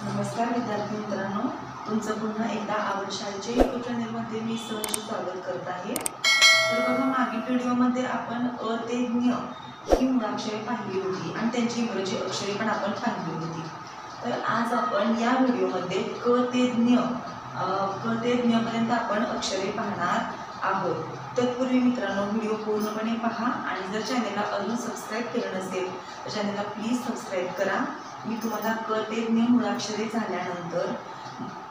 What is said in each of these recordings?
नमस्कार विद्यार्थी मित्रांनो, तुमचं पुन्हा एकदा आवड शाळेच्या यूट्यूब चॅनलमध्ये मी सहर्ष स्वागत करत आहे। तर बघा, मागील व्हिडिओमध्ये आपण अ ते ज्ञ ही मुळाक्षरे पाहिली होती आणि त्यांची इंग्रजी अक्षरे पण आपण पाहिली होती। तर आज आपण या व्हिडिओमध्ये क ते ज्ञ पर्यंत आपण अक्षरे पाहणार आहोत। तत्पूर्वी मित्रांनो, व्हिडिओ पूर्णपणे पहा आणि जर चॅनलला अजून सबस्क्राईब केलं नसेल तर चॅनलला प्लीज सबस्क्राईब करा। मी तुम्हाला क ते ज्ञ मुळाक्षरे झाल्यानंतर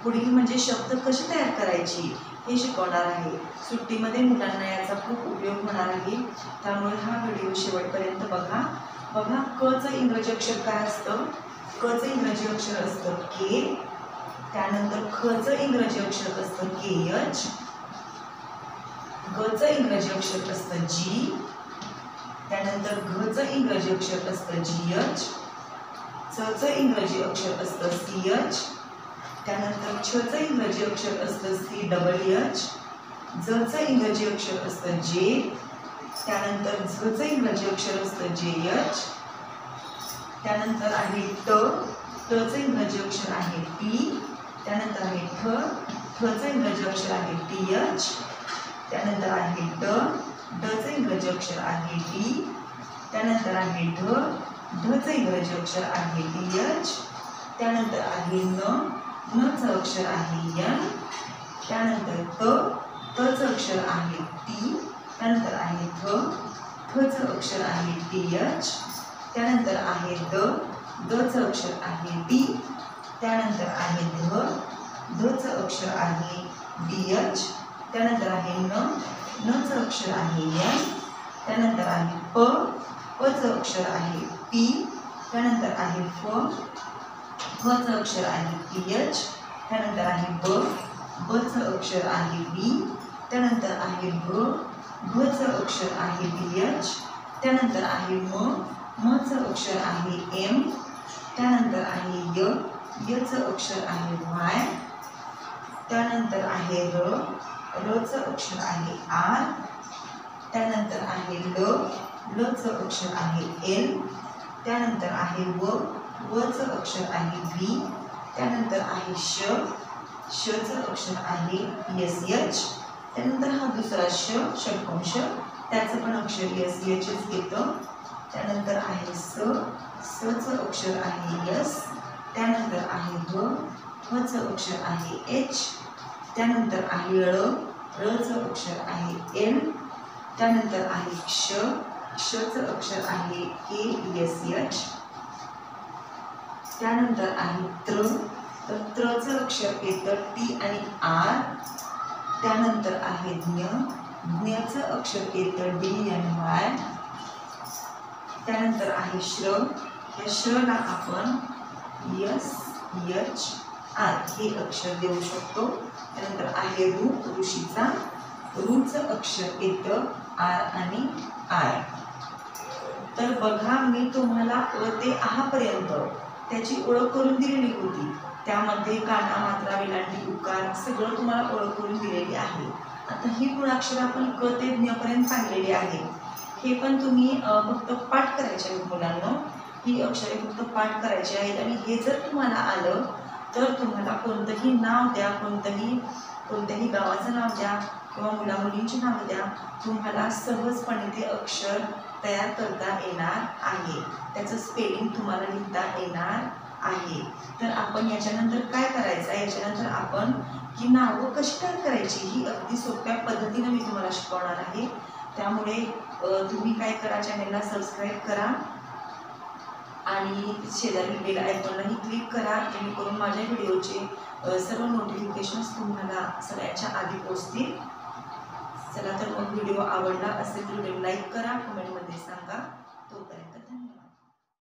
पुढील म्हणजे शब्द कसे तयार करायची हे शिकवणार आहे। सुट्टीमध्ये मुलांना याचा खूप उपयोग होणार आहे, त्यामुळे हा व्हिडिओ शेवटपर्यंत बघा। क चं इंग्रजी अक्षर काय असतं? क चं इंग्रजी अक्षर असतं के। त्यानंतर ख चं इंग्रजी अक्षर असतं KH। ग चं इंग्रजी अक्षर असतं G। त्यानंतर घ चं इंग्रजी अक्षर असतं GH। च चं इंग्रजी अक्षर असतं CH। त्यानंतर छ चं इंग्रजी अक्षर असतं CHH। ज चं इंग्रजी अक्षर असतं J। त्यानंतर झ चं इंग्रजी अक्षर असतं JH। त्यानंतर आहे ट चं इंग्रजी अक्षर आहे T। त्यानंतर आहे ठ चं इंग्रजी अक्षर आहे TH। त्यानंतर आहे ड चं इंग्रजी अक्षर आहे D। त्यानंतर आहे ढ चं इंग्रजी अक्षर आहे DH। त्यानंतर आहे न चं अक्षर आहे N। त्यानंतर त चं अक्षर आहे T। त्यानंतर आहे थ चं अक्षर आहे TH। त्यानंतर आहे द चं अक्षर आहे D। त्यानंतर आहे ध चं अक्षर आहे DH। त्यानंतर आहे न चं अक्षर आहे N। त्यानंतर आहे प चं अक्षर आहे P। त्यानंतर आहे फ चं अक्षर आहे PH। त्यानंतर आहे ब चं अक्षर आहे B। त्यानंतर आहे भ चं अक्षर आहे BH। त्यानंतर आहे म चं अक्षर आहे M। त्यानंतर आहे य चं अक्षर आहे Y। त्यानंतर आहे र चं अक्षर आहे R। त्यानंतर आहे ल चं अक्षर आहे L। त्यानंतर आहे व चं अक्षर आहे V। त्यानंतर आहे श चं अक्षर आहे SH। त्यानंतर हा दुसरा षटकोश, त्याचं पण अक्षर SHच येतं। त्यानंतर आहे स चं अक्षर आहे S। त्यानंतर आहे ह चं अक्षर आहे H। त्यानंतर आहे र चं अक्षर आहे L। त्यानंतर आहे श चं अक्षर आहे KSH। त्यानंतर आहे त्र चं अक्षर येतं T आणि R। त्यानंतर आहे ज्ञ चं अक्षर येतं D आणि Y। त्यानंतर आहे या श्रला आपण SHR हे अक्षर देऊ शकतो। त्यानंतर आहे ऋषीचा चं अक्षर येतं R आणि I। तर बघा, मी तुम्हाला अ ते आ पर्यंत त्याची ओळख करून दिलेली होती। त्यामध्ये काना, मात्रा, वेलांटी, उकार सगळं तुम्हाला ओळख करून दिलेली आहे। आता ही मुळाक्षर आपण क ते ज्ञ पर्यंत पाहिलेली आहे। हे पण तुम्ही फक्त पाठ करायचे आहेत मुलांनो। ही अक्षरे फक्त पाठ करायची आहेत आणि हे जर तुम्हाला आलं तर तुम्हाला कोणतंही नाव द्या, कोणत्याही गावाचं नाव द्या किंवा मुला-मुलींची नावं द्या, तुम्हाला सहजपणे ते अक्षर तयार करता येणार आहे। त्याचं स्पेलिंग तुम्हाला लिहिता येणार आहे। तर आपण याच्यानंतर काय करायचं, याच्यानंतर आपण ही नावं कशी तयार करायची ही अगदी सोप्या पद्धतीने मी तुम्हाला शिकवणार आहे। त्यामुळे तुम्ही काय करा, चॅनलला सबस्क्राईब करा आणि शेजारी बेल आयकॉनलाही क्लिक करा, जेणेकरून माझ्या व्हिडिओचे सर्व नोटिफिकेशन्स तुम्हाला सगळ्यांच्या आधी पोहोचतील। चला तर मग, व्हिडिओ आवडला असेल तर लाईक करा, कमेंटमध्ये सांगा। तोपर्यंत